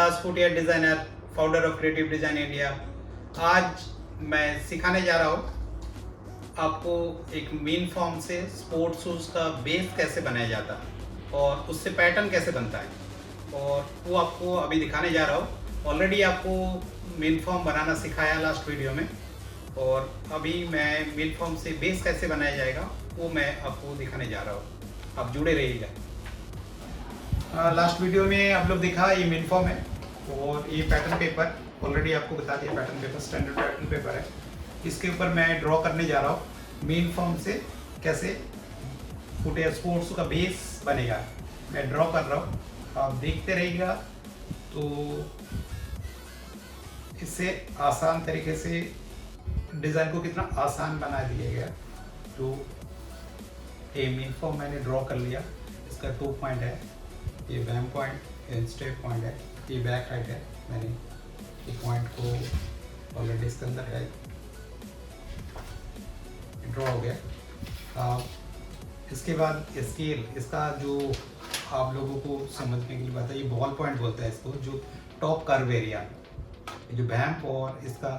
Das, footwear designer, founder of creative design India. आज मैं सिखाने जा रहा हूँ आपको एक मेन फॉर्म से स्पोर्ट्स शूज़ का बेस कैसे बनाया जाता है और उससे पैटर्न कैसे बनता है, और वो आपको अभी दिखाने जा रहा हूँ। ऑलरेडी आपको मेन फॉर्म बनाना सिखाया लास्ट वीडियो में, और अभी मैं मेन फॉर्म से बेस कैसे बनाया जाएगा वो मैं आपको दिखाने जा रहा हूँ। आप जुड़े रहिएगा। लास्ट वीडियो में आप लोग देखा ये मेन फॉर्म है और ये पैटर्न पेपर ऑलरेडी आपको बता दिया। Pattern paper standard pattern paper है। इसके ऊपर मैं ड्रॉ करने जा रहा हूँ मेन फॉर्म से कैसे फुटवियर स्पोर्ट्स का बेस बनेगा। मैं ड्रॉ कर रहा हूँ, आप देखते रहिएगा। तो इससे आसान तरीके से डिज़ाइन को कितना आसान बना दिया गया। तो ये मेन फॉर्म मैंने ड्रॉ कर लिया। इसका 2 पॉइंट है, ये बैम पॉइंट, ये स्टेप पॉइंट है, ये बैक हाइट है। मैंने ये पॉइंट को ऑलरेडी इसके अंदर है, ड्रॉ हो गया। इसके बाद स्केल, इसका जो आप लोगों को समझने के लिए बात है, ये बॉल पॉइंट बोलता है इसको, जो टॉप कर्व एरिया, ये जो बैम्प और इसका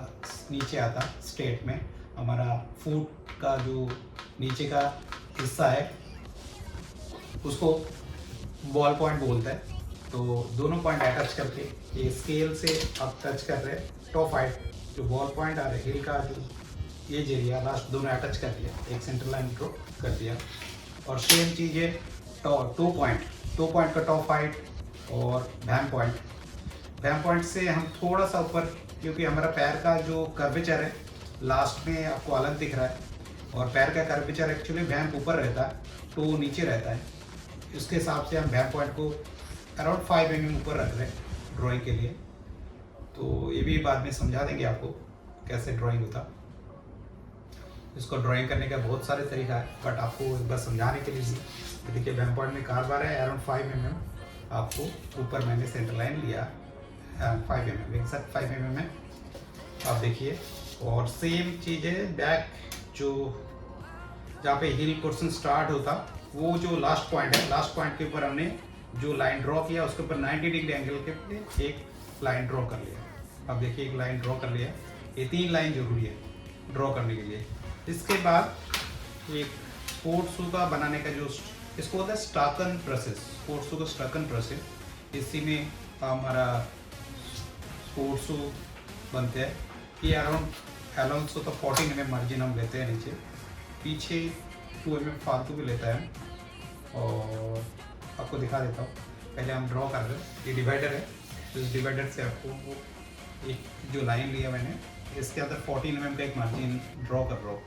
नीचे आता स्टेट में हमारा फुट का जो नीचे का हिस्सा है उसको बॉल पॉइंट बोलता है। तो दोनों पॉइंट अटैच करके ये स्केल से आप टच कर रहे हैं। टॉप हाइट जो बॉल पॉइंट आ रहा है, हिल का जो ये एरिया लास्ट, दोनों अटैच कर दिया, एक सेंटर लाइन ड्रॉ कर दिया। और सेम चीज़ है टू पॉइंट का टॉप हाइट और बैम पॉइंट। बैम पॉइंट से हम थोड़ा सा ऊपर, क्योंकि हमारा पैर का जो कर्वेचर है लास्ट में आपको अलग दिख रहा है, और पैर का कर्वेचर एक्चुअली बैम ऊपर रहता है, टो नीचे रहता है। उसके हिसाब से हम बैम पॉइंट को अराउंड 5 mm ऊपर रख रहे हैं ड्राइंग के लिए। तो ये भी बाद में समझा देंगे आपको कैसे ड्राइंग होता। इसको ड्राइंग करने का बहुत सारे तरीका है, बट आपको एक बार समझाने के लिए भी। देखिए बैम पॉइंट में कारबार है अराउंड 5 mm। आपको ऊपर मैंने सेंटर लाइन लिया 5 mm, एग्जैक्ट 5 mm में आप देखिए। और सेम चीज़ है बैक, जो जहाँ पे हिल पोर्शन स्टार्ट होता, वो जो लास्ट पॉइंट है, लास्ट पॉइंट के ऊपर हमने जो लाइन ड्रॉ किया उसके ऊपर 90 डिग्री एंगल के पे एक लाइन ड्रॉ कर लिया। अब देखिए एक लाइन ड्रॉ कर लिया। ये 3 लाइन जरूरी है ड्रॉ करने के लिए। इसके बाद एक स्पोर्ट्स शू का बनाने का जो इसको होता है स्टाकन प्रोसेस, स्पोर्ट्स शू का स्टाकन प्रोसेस। इसी में हमारा स्पोर्ट्स शू बनते हैं। ये अराउंड तो 14 mm मार्जिन हम लेते हैं नीचे, पीछे 2 mm फालतू भी लेता है। और आपको दिखा देता हूँ, पहले हम ड्रॉ कर रहे हैं। ये डिवाइडर है, तो इस डिवाइडर से आपको वो एक जो लाइन लिया मैंने, इसके अंदर 14 mm का एक मार्जिन ड्रॉ कर रहा हूँ।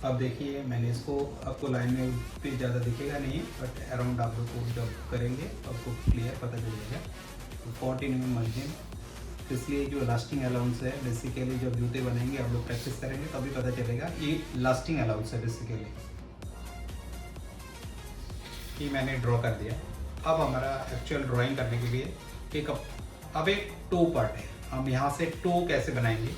अब देखिए मैंने इसको, आपको लाइन में पे ज़्यादा दिखेगा नहीं, बट अराउंड आप लोग को जब करेंगे तो आपको क्लियर पता चलेगा। तो 14 mm मार्जिन, इसलिए जो लास्टिंग अलाउंस है बेसिकली जब जूते बनेंगे आप लोग प्रैक्टिस करेंगे तभी पता चलेगा ये लास्टिंग अलाउंस है बेसिकली। ये मैंने ड्रॉ कर दिया। अब हमारा एक्चुअल ड्राइंग करने के लिए अब एक टो पार्ट है। हम यहाँ से टो कैसे बनाएंगे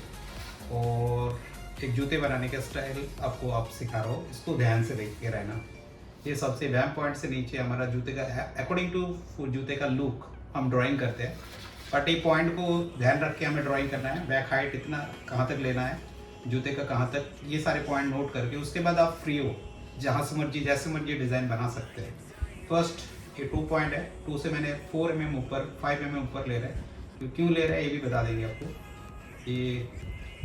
और एक जूते बनाने का स्टाइल आपको आप सिखा रहा हो, इसको ध्यान से देख के रहना। ये सबसे बैम पॉइंट से नीचे हमारा जूते का अकॉर्डिंग टू जूते का लुक हम ड्राइंग करते हैं, बट ये पॉइंट को ध्यान रख के हमें ड्राइंग करना है। बैक हाइट इतना कहाँ तक लेना है, जूते का कहाँ तक, ये सारे पॉइंट नोट करके उसके बाद आप फ्री हो, जहाँ से मर्जी जैसे मर्जी डिज़ाइन बना सकते हैं। फर्स्ट ये 2 पॉइंट है, 2 से मैंने 4 mm ऊपर 5 mm ऊपर ले रहा है। क्यों ले रहा है ये भी बता देंगे आपको। ये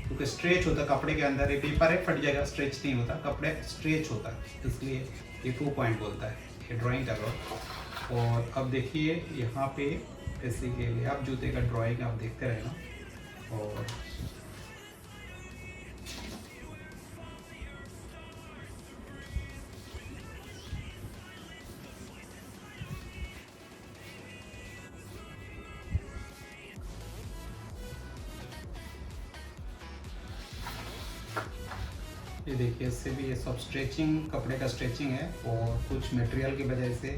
क्योंकि स्ट्रेच होता है कपड़े के अंदर, ये पेपर है फट जाएगा, स्ट्रेच नहीं होता, कपड़े स्ट्रेच होता है, इसलिए ये 2 पॉइंट बोलता है। ये ड्राइंग कर रहा हूँ। और अब देखिए यहाँ पे ऐसे के लिए आप जूते का ड्राइंग आप देखते रहना। और ये देखिए, इससे भी ये सब स्ट्रेचिंग, कपड़े का स्ट्रेचिंग है, और कुछ मटेरियल की वजह से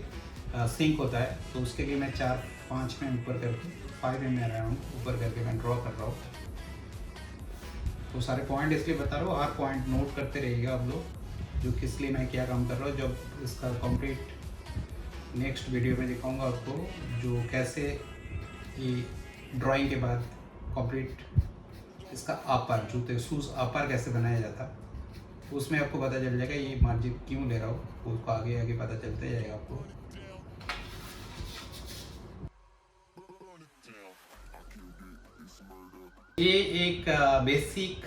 सिंक होता है, तो उसके लिए मैं 4-5 में ऊपर करके 5 mm अराउंड ऊपर करके मैं ड्रॉ कर रहा हूँ। तो सारे पॉइंट इसलिए बता रहा हूँ, हर पॉइंट नोट करते रहिएगा आप लोग, जो किस लिए मैं क्या काम कर रहा हूँ। जब इसका कंप्लीट नेक्स्ट वीडियो में दिखाऊंगा आपको, जो कैसे ये ड्राइंग के बाद कंप्लीट इसका आकार, जूते शूज़ आकार कैसे बनाया जाता, उसमें आपको पता चल जाएगा ये मार्जिन क्यों ले रहा हूँ, वो आगे आगे पता चलते जाएगा आपको। ये एक बेसिक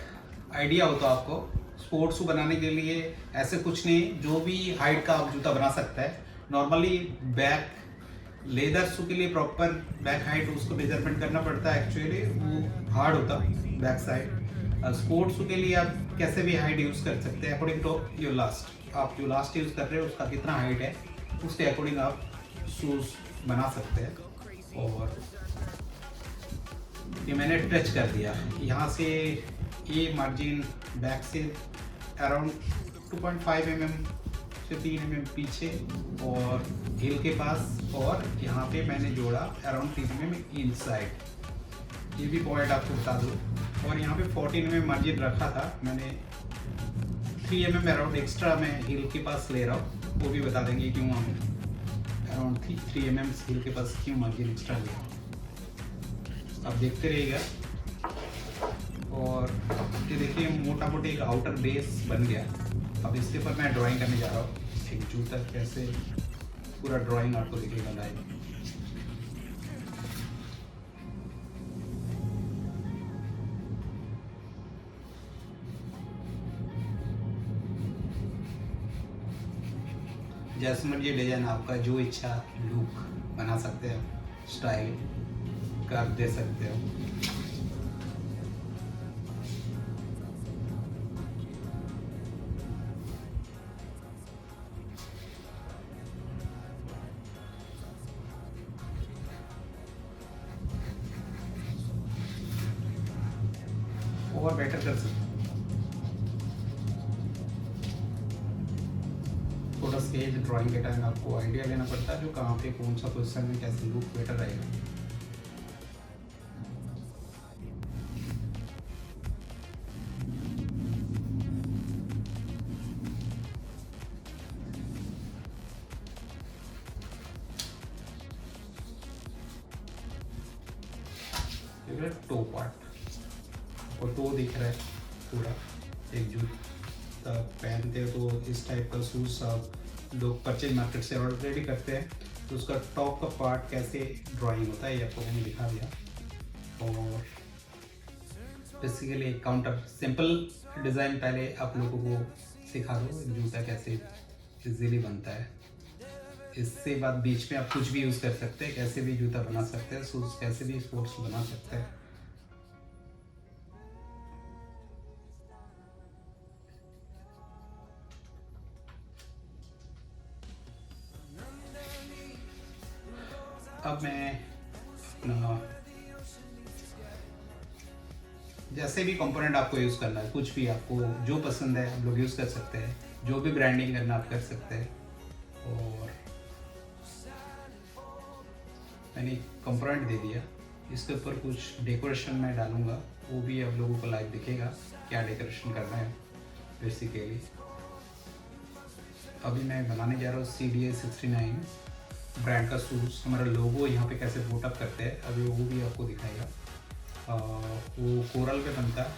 आइडिया होता है आपको स्पोर्ट्स शू बनाने के लिए। ऐसे कुछ नहीं, जो भी हाइट का आप जूता बना सकता है। नॉर्मली बैक लेदर शू के लिए प्रॉपर बैक हाइट उसको मेजरमेंट करना पड़ता है, एक्चुअली वो हार्ड होता बैक साइड। स्पोर्ट्स शू के लिए आप कैसे भी हाइट यूज़ कर सकते हैं अकॉर्डिंग टू योर लास्ट। आप जो लास्ट यूज़ कर रहे हो उसका कितना हाइट है, उसके अकॉर्डिंग आप शूज़ बना सकते हैं। और ये मैंने टच कर दिया यहाँ से, ये मार्जिन बैक से अराउंड 2.5 mm से 3 mm पीछे और हील के पास, और यहाँ पे मैंने जोड़ा अराउंड 3 mm इनसाइड। ये भी पॉइंट आपको बता दूँ। और यहाँ पे 14 mm मार्जिन रखा था मैंने, 3 mm अराउंड एक्स्ट्रा मैं हील के पास ले रहा हूँ, वो भी बता देंगे क्यों हम अराउंड 3 mm हील के पास क्यों मार्जिन एक्स्ट्रा लिया। आप देखते रहिएगा। और ये देखिए मोटा मोटी एक आउटर बेस बन गया। अब इसके ऊपर मैं ड्राइंग करने जा रहा हूँ, एक जूता कैसे पूरा ड्राइंग आपको दिखेगा लाइव। जैसे मर्जी डिजाइन आपका जो इच्छा लुक बना सकते हो, स्टाइल कर दे सकते हो। और बेटर कर सकते हो। थोड़ा स्केच ड्राइंग के टाइम आपको आइडिया लेना पड़ता है, जो कहाँ पे कौन सा पोजिशन में कैसे लुक बेटर रहेगा। टो पार्ट और टो दिख रहा है पूरा। एक जूता पहनते हो तो इस टाइप का शूज आप लोग परचेज मार्केट से ऑलरेडी करते हैं, तो उसका टॉप का पार्ट कैसे ड्राइंग होता है ये आपको मैंने दिखा दिया। और बेसिकली काउंटर सिंपल डिज़ाइन पहले आप लोगों को सिखा दो, जूता कैसे इजीली बनता है। इससे बाद बीच में आप कुछ भी यूज़ कर सकते हैं, कैसे भी जूता बना सकते हैं, शूज़ कैसे भी स्पोर्ट्स बना सकते हैं। अब मैं अपना जैसे भी कंपोनेंट आपको यूज़ करना है, कुछ भी आपको जो पसंद है आप लोग यूज़ कर सकते हैं, जो भी ब्रांडिंग करना आप कर सकते हैं। और मैंने कंपोनेंट दे दिया, इसके ऊपर कुछ डेकोरेशन मैं डालूंगा, वो भी आप लोगों को लाइव दिखेगा क्या डेकोरेशन करना है बेसिकली। अभी मैं बनाने जा रहा हूँ CDA 69 ब्रांड का शूज़। हमारा लोगो यहाँ पे कैसे बोटअप करते हैं अभी वो भी आपको दिखाएगा। वो कोरल पे बनता है।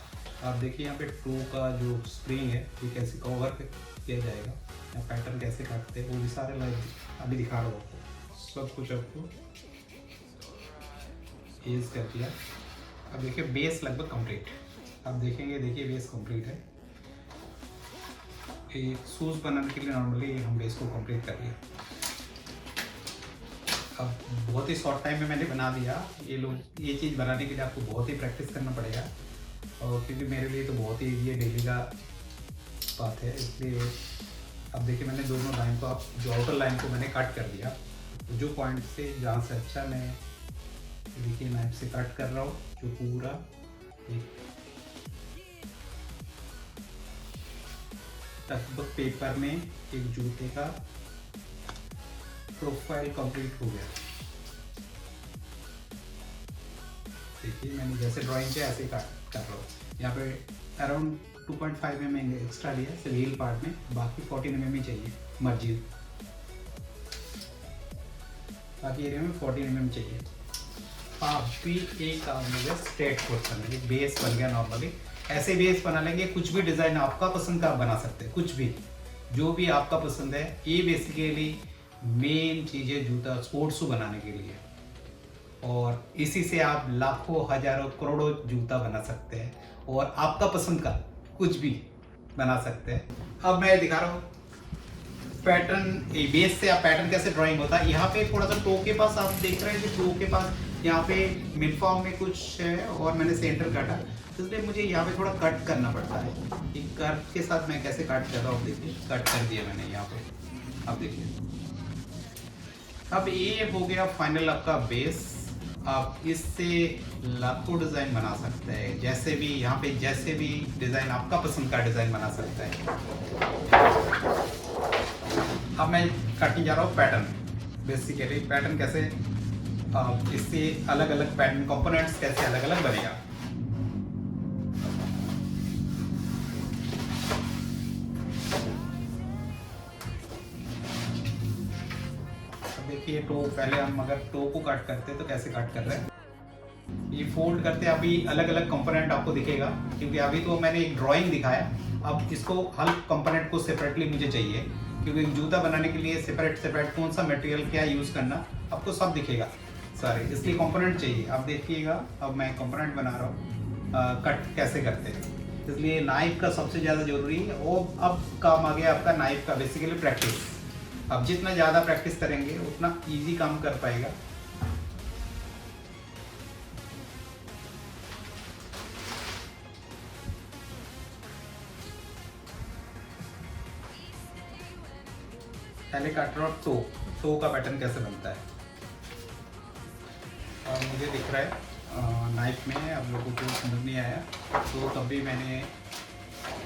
आप देखिए यहाँ पे टो का जो स्प्रिंग है ये कैसे कवर किया जाएगा, या पैटर्न कैसे काटते हैं, वो भी सारे लाइव अभी दिखा रहा हूँ आपको। सब कुछ आपको यूज कर दिया। अब देखिए बेस लगभग कंप्लीट, आप देखेंगे, देखिए बेस कंप्लीट है। एक शूज़ बनाने के लिए नॉर्मली हम बेस को कंप्लीट कर लिया। अब बहुत ही शॉर्ट टाइम में मैंने बना दिया। ये चीज़ बनाने के लिए आपको बहुत ही प्रैक्टिस करना पड़ेगा, और क्योंकि मेरे लिए तो बहुत ही ये डेली का बात है, इसलिए अब देखिए मैंने दोनों लाइन को, आप जो आउटर लाइन को मैंने कट कर दिया। तो जो पॉइंट से जहाँ से अच्छा मैं देखिए नाइफ से कट कर रहा हूँ, जो पूरा एक लगभग पेपर में एक जूते का प्रोफाइल कंप्लीट हो गया। देखिए मैंने जैसे ड्राइंग किया ऐसे ही काट कर रहा हूँ। यहाँ पे अराउंड 2.5 mm एक्स्ट्रा लिया सिर्फ हील पार्ट में, बाकी 14 mm ही चाहिए मर्जी, बाकी एरिया में 14 mm चाहिए। आप भी एक काम होगा स्ट्रेट पोर्शन में, एक बेस बन गया नॉर्मली। ऐसे बेस बना लेंगे, कुछ भी डिज़ाइन आपका पसंद का आप बना सकते हैं, कुछ भी जो भी आपका पसंद है। ये बेसिकली मेन चीज़ है जूता स्पोर्ट्स शू बनाने के लिए, और इसी से आप लाखों हजारों करोड़ों जूता बना सकते हैं, और आपका पसंद का कुछ भी बना सकते हैं। अब मैं दिखा रहा हूँ पैटर्न, बेस से आप पैटर्न कैसे ड्राइंग होता है। यहाँ पे थोड़ा सा टो के पास आप देख रहे हैं कि टो के पास यहाँ पे मिड फॉर्म में कुछ है और मैंने सेंटर काटा, इसलिए मुझे यहाँ पे थोड़ा कट करना पड़ता है। कि कट के साथ मैं कैसे कट कर रहा हूँ, देखिए कट कर दिया मैंने यहाँ पे। अब देखिए, अब ये हो गया फाइनल आपका बेस। आप इससे लाखों डिज़ाइन बना सकते हैं, जैसे भी यहाँ पे जैसे भी डिज़ाइन आपका पसंद का डिज़ाइन बना सकते हैं। अब मैं काटने जा रहा हूँ पैटर्न। बेसिकली पैटर्न कैसे, इससे अलग अलग पैटर्न कंपोनेंट्स कैसे अलग अलग बनेगा। अब देखिए टो, पहले हम अगर टो को काट करते हैं तो कैसे काट कर रहे हैं, ये फोल्ड करते हैं। अभी अलग अलग कंपोनेंट आपको दिखेगा, क्योंकि अभी तो मैंने एक ड्राइंग दिखाया। अब इसको हर कंपोनेंट को सेपरेटली मुझे चाहिए, क्योंकि जूता बनाने के लिए सेपरेट कौन सा मटेरियल क्या यूज़ करना आपको सब दिखेगा सारे, इसलिए कंपोनेंट चाहिए। अब देखिएगा, अब मैं कंपोनेंट बना रहा हूँ कट कैसे करते हैं, इसलिए नाइफ का सबसे ज़्यादा जरूरी है। और अब काम आ गया आपका नाइफ का, बेसिकली प्रैक्टिस। अब जितना ज़्यादा प्रैक्टिस करेंगे उतना ईजी काम कर पाएगा। पहले काट रहा हूँ टो का पैटर्न कैसे बनता है। और मुझे दिख रहा है नाइफ में आप लोगों को समझ नहीं आया तो तभी मैंने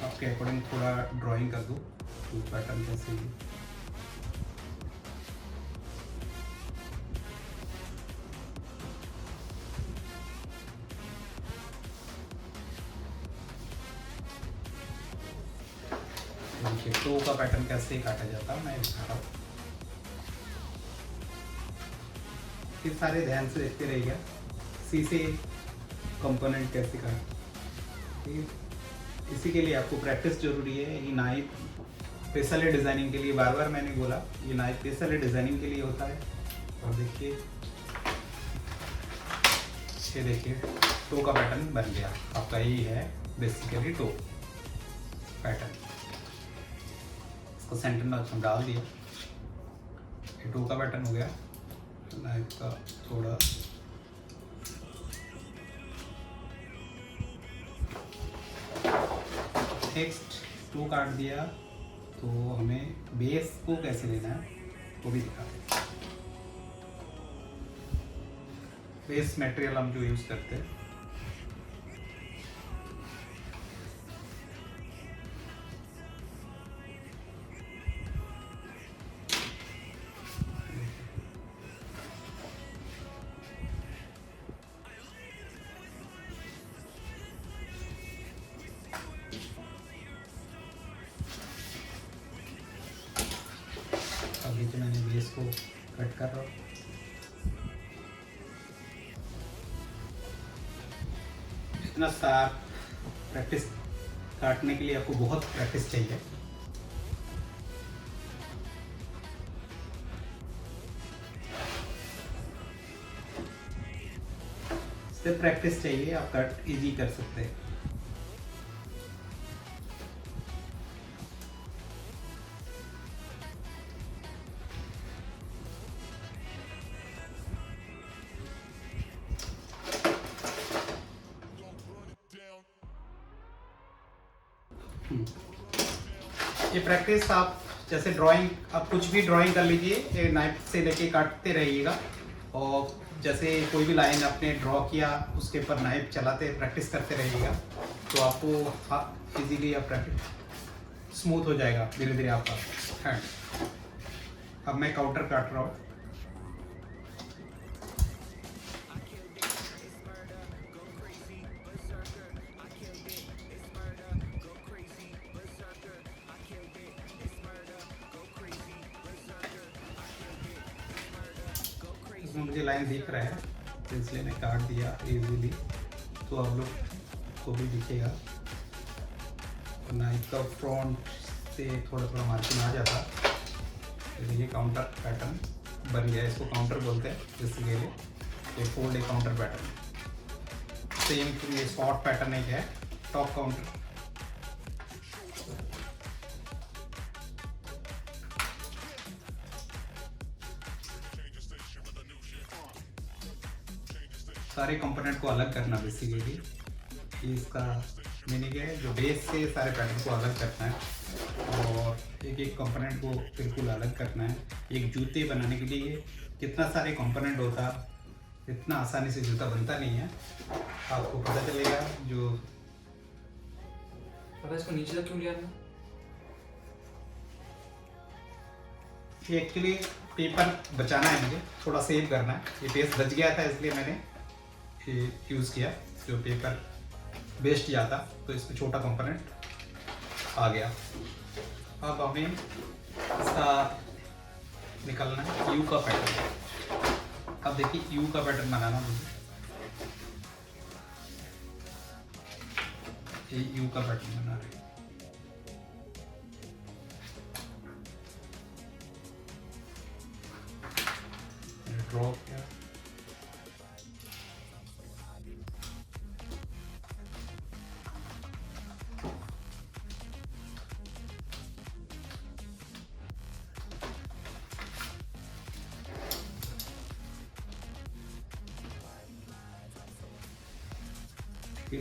आपके अकॉर्डिंग थोड़ा ड्राइंग कर दूँ टो पैटर्न कैसे। देखिए टो का पैटर्न कैसे काटा जाता है मैं दिखा रहा हूँ, फिर सारे ध्यान से देखते रहिएगा। शीशे कंपोनेंट कैसे का, इसी के लिए आपको प्रैक्टिस जरूरी है। ये नाइफ स्पेशली डिज़ाइनिंग के लिए, बार बार मैंने बोला ये नाइफ स्पेशली डिज़ाइनिंग के लिए होता है। और देखिए ये देखिए टो का पैटर्न बन गया आपका, यही है बेसिकली टो पैटर्न। इसको सेंटर में हम डाल दिया, ये टो का पैटर्न हो गया। नाइफ का थोड़ा नेक्स्ट टो काट दिया, तो हमें बेस को कैसे लेना है वो भी दिखा दें। बेस मटेरियल हम जो यूज़ करते हैं, अभी तो मैंने बेस को कट कर रहा हूँ। इतना साफ प्रैक्टिस काटने के लिए आपको बहुत प्रैक्टिस चाहिए। सिर्फ प्रैक्टिस चाहिए, आप कट इजी कर सकते हैं। ये प्रैक्टिस आप जैसे ड्राइंग, आप कुछ भी ड्राइंग कर लीजिए, नाइफ से लेके काटते रहिएगा। और जैसे कोई भी लाइन आपने ड्रॉ किया उसके ऊपर नाइफ चलाते प्रैक्टिस करते रहिएगा, तो आपको इजीली आप प्रैक्टिस स्मूथ हो जाएगा धीरे धीरे आपका हैंड। अब मैं काउंटर काट रहा हूँ। मुझे लाइन दिख रहा है तो इसलिए मैं काट दिया इजीली, तो आप लोग को भी दिखेगा। नाइफ का फ्रंट से थोड़ा थोड़ा मार्जिन आ जाता। तो ये काउंटर पैटर्न बन गया, इसको काउंटर बोलते हैं इसलिए। ये फोल्ड ए काउंटर पैटर्न, सेम ये शॉर्ट पैटर्न एक है टॉप काउंटर। सारे कंपोनेंट को अलग करना बेसिकली इसका मीनिंग है, जो बेस से सारे पैटर्न को अलग करना है और एक एक कंपोनेंट को बिल्कुल अलग करना है। एक जूते बनाने के लिए कितना सारे कंपोनेंट होता, इतना आसानी से जूता बनता नहीं है, आपको पता चलेगा। जो अब इसको नीचे तक क्यों लिया था? एक्चुअली पेपर बचाना है, मुझे थोड़ा सेव करना है। ये पेज बच गया था इसलिए मैंने यूज़ किया, जो पेपर वेस्ट जाता तो इसमें छोटा कंपोनेंट आ गया। अब हमें इसका निकालना है यू का पैटर्न। अब देखिए यू का पैटर्न बनाना मुझे, ये यू का पैटर्न बना रहे। ड्रॉ किया, कि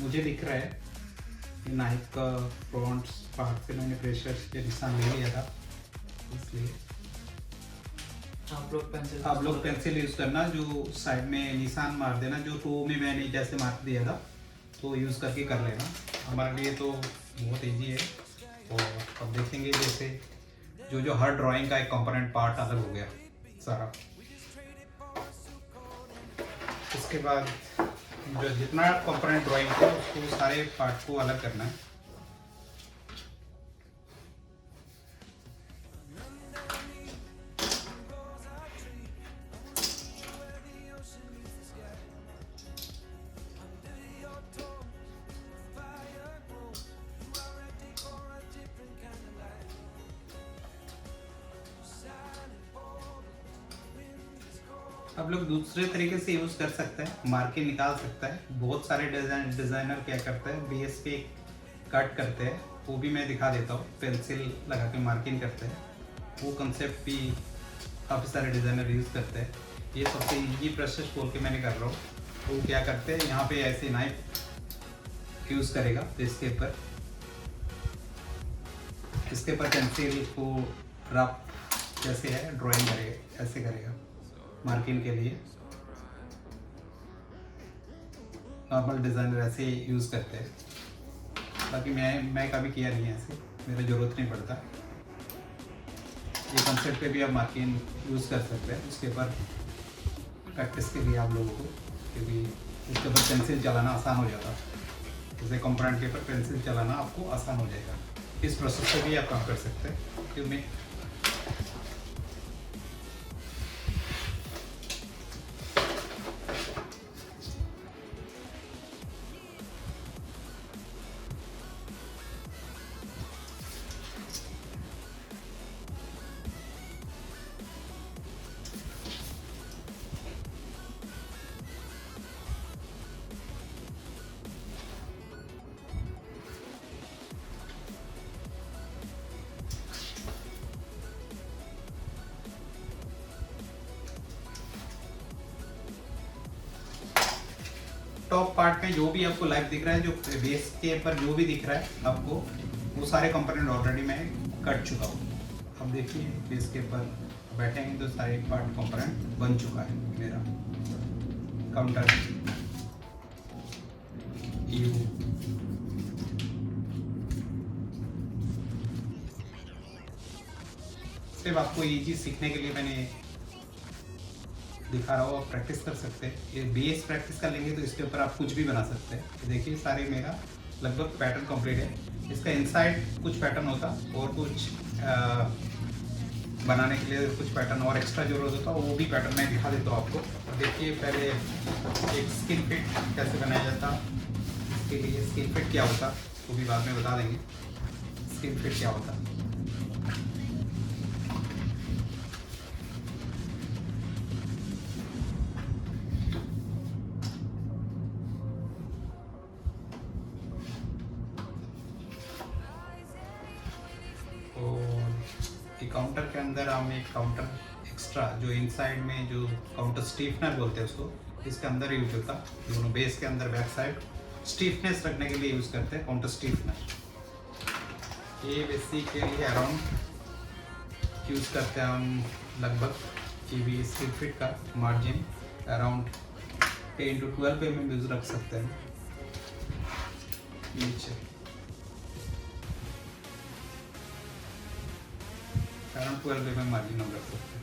मुझे दिख रहा है कि नाइफ का फ्रंट पार्ट से मैंने प्रेशर के निशान ले लिया था, इसलिए आप लोग पेंसिल यूज़ करना, जो साइड में निशान मार देना, जो टो में मैंने जैसे मार्क दिया था तो यूज़ करके कर लेना। हमारे लिए तो बहुत इजी है। और अब देखेंगे जैसे जो हर ड्राइंग का एक कंपोनेंट पार्ट अलग हो गया सारा। उसके बाद जो जितना कंपोनेंट ड्राइंग थे उसको सारे पार्ट को अलग करना है। आप लोग दूसरे तरीके से यूज़ कर सकते हैं, मार्के निकाल सकता है। बहुत सारे डिज़ाइनर क्या करते हैं, बेस पे कट करते हैं, वो भी मैं दिखा देता हूँ। पेंसिल लगा के मार्किंग करते हैं, वो कंसेप्ट भी काफ़ी सारे डिज़ाइनर यूज़ करते हैं। ये सबसे इजी प्रोसेस बोल के मैंने कर रहा हूँ। वो क्या करते हैं, यहाँ पे ऐसे नाइफ यूज़ करेगा तो इसके ऊपर पेंसिल को रफ जैसे है ड्राइंग करेगा, ऐसे करेगा मार्किंग के लिए। नॉर्मल डिज़ाइनर ऐसे यूज़ करते हैं, बाकी मैं कभी किया नहीं है ऐसे, मेरा ज़रूरत नहीं पड़ता। ये कंसेप्ट पे भी आप मार्किंग यूज़ कर सकते हैं उसके ऊपर प्रैक्टिस के लिए आप लोगों को, क्योंकि उसके ऊपर पेंसिल चलाना आसान हो जाता है। जैसे कंपोनेंट के ऊपर पेंसिल चलाना आपको आसान हो जाएगा। इस प्रोसेस से भी आप काम कर सकते हैं, क्योंकि टॉप पार्ट में जो भी आपको लाइव दिख रहा है, जो बेस के ऊपर जो भी दिख रहा है आपको, वो सारे कंपोनेंट ऑलरेडी मैं कट चुका हूँ। अब देखिए बेस के ऊपर बैठेंगे तो सारे पार्ट कंपोनेंट बन चुका है मेरा। काउंटर यू, सिर्फ आपको ये चीज़ सीखने के लिए मैंने दिखा रहा हूँ। आप प्रैक्टिस कर सकते हैं, ये बेस प्रैक्टिस कर लेंगे तो इसके ऊपर आप कुछ भी बना सकते हैं। देखिए सारे मेरा लगभग पैटर्न कंप्लीट है। इसका इनसाइड कुछ पैटर्न होता और कुछ बनाने के लिए कुछ पैटर्न और एक्स्ट्रा जरूरत होता है वो भी पैटर्न मैं दिखा देता हूँ आपको। तो देखिए पहले एक स्किन फिट कैसे बनाया जाता, इसके लिए स्किन फिट क्या होता वो भी बाद में बता देंगे। स्किन फिट क्या होता, काउंटर के अंदर हम एक काउंटर एक्स्ट्रा जो इनसाइड में जो काउंटर स्टीफनर बोलते हैं उसको, इसके अंदर यूज होता है। दोनों बेस के अंदर बैक साइड स्टीफनेस रखने के लिए यूज़ करते हैं काउंटर स्टीफनर। ये बेसिकली अराउंड यूज़ करते हैं हम लगभग ये भी स्किन फिट का margin around 10 to 12 mm use रख सकते हैं नीचे, अराउंड 12 mm मार्जिन हम रख सकते हैं।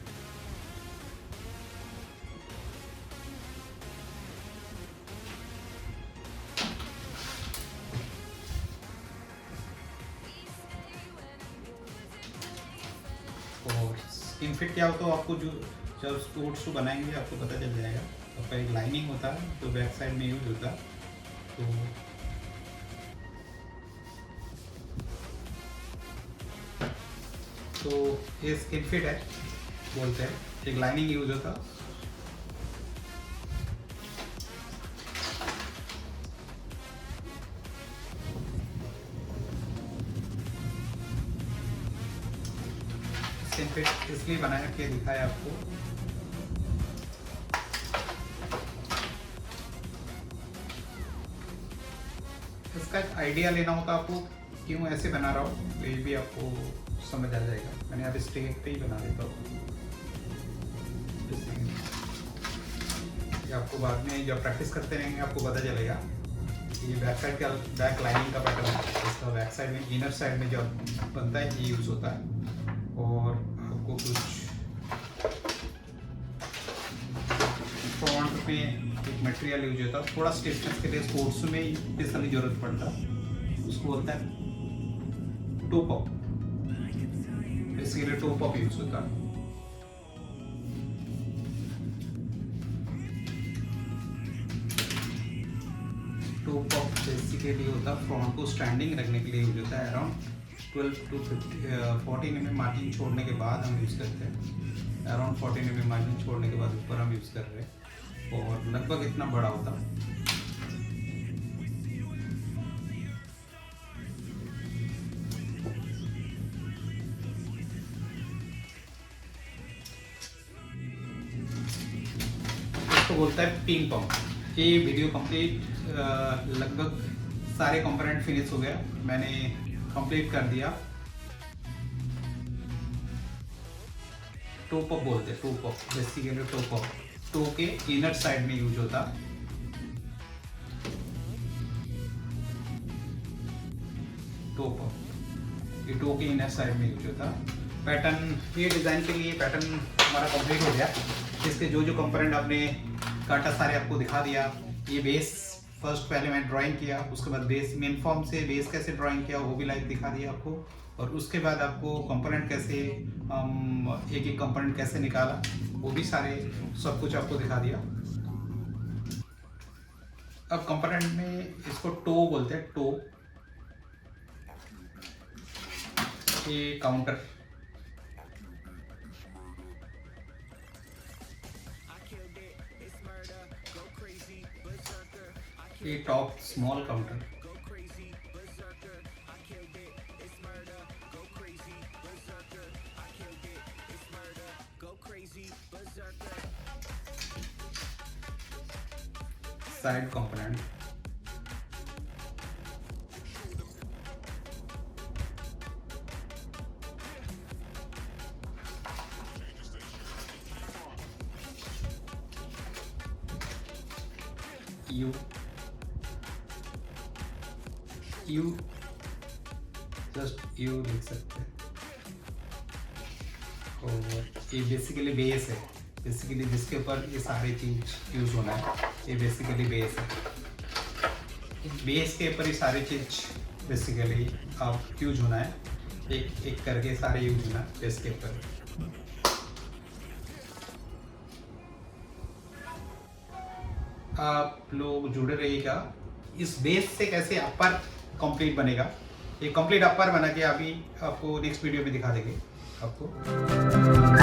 और स्किन फिट क्या होता है आपको जो जब स्पोर्ट्स शू बनाएंगे आपको पता चल जाएगा। आपका एक लाइनिंग होता है जो बैक साइड में यूज होता है, तो ये स्किन फिट है बोलते हैं, एक लाइनिंग यूज होता है। स्किन फिट इसलिए बनाया के दिखाया आपको। इसका एक आइडिया लेना होता आपको क्यों ऐसे बना रहा हूँ, तो ये भी आपको समझ आ जाएगा। मैंने अब स्टेक पे ही बना देता हूँ, ये आपको बाद में जब प्रैक्टिस करते रहेंगे आपको पता चलेगा। ये बैक साइड का बैक लाइनिंग का पैटर्न है, इसका बैक साइड में इनर साइड में जब बनता है ये यूज़ होता है। और आपको कुछ फ्रंट में एक मटेरियल यूज होता है थोड़ा स्टिफनेस के लिए, स्पोर्ट्स में स्पेशली जरूरत पड़ता है, उसको बोलता है टोप अप। इसके लिए टोप अप यूज होता है। टोप अप बेसिकली होता है फ्रंट को स्टैंडिंग रखने के लिए यूज होता है। अराउंड 12 to 14 mm मार्जिन छोड़ने के बाद हम यूज करते हैं। अराउंड 14 mm मार्जिन छोड़ने के बाद ऊपर हम यूज कर रहे हैं और लगभग इतना बड़ा होता है। इसको बोलता है पिंग पंप। ये वीडियो कंप्लीट लगभग सारे कंपोनेंट फिनिश हो गया, मैंने कंप्लीट कर दिया। टोप अप बोलते हैं, टोप अप बेसिकली टोप अप टो के इनर साइड में यूज होता। टोप अप ये टो के इनर साइड में यूज होता। पैटर्न ये डिजाइन के लिए पैटर्न हमारा कंप्लीट हो गया। इसके जो जो कंपोनेंट आपने काटा सारे आपको दिखा दिया। ये बेस फर्स्ट पहले मैं ड्राइंग किया, उसके बाद बेस मेन फॉर्म से बेस कैसे ड्राइंग किया वो भी लाइक दिखा दिया आपको। और उसके बाद आपको कंपोनेंट कैसे एक एक कंपोनेंट कैसे निकाला वो भी सारे सब कुछ आपको दिखा दिया। अब कंपोनेंट में इसको टो बोलते हैं, टो ये काउंटर, ये top small counter, side component, you you just you लिख सकते हैं। और ये बेसिकली बेस है, बेसिकली जिसके ऊपर ये सारी चीज यूज होना है, ये बेसिकली बेस है। बेस के ऊपर ये सारी चीज बेसिकली आप यूज होना है, एक एक करके सारे यूज होना है बेस के ऊपर। आप लोग जुड़े रहिएगा। इस बेस से कैसे अपर कंप्लीट बनेगा, ये कंप्लीट अपर बना के अभी आपको नेक्स्ट वीडियो में दिखा देंगे आपको।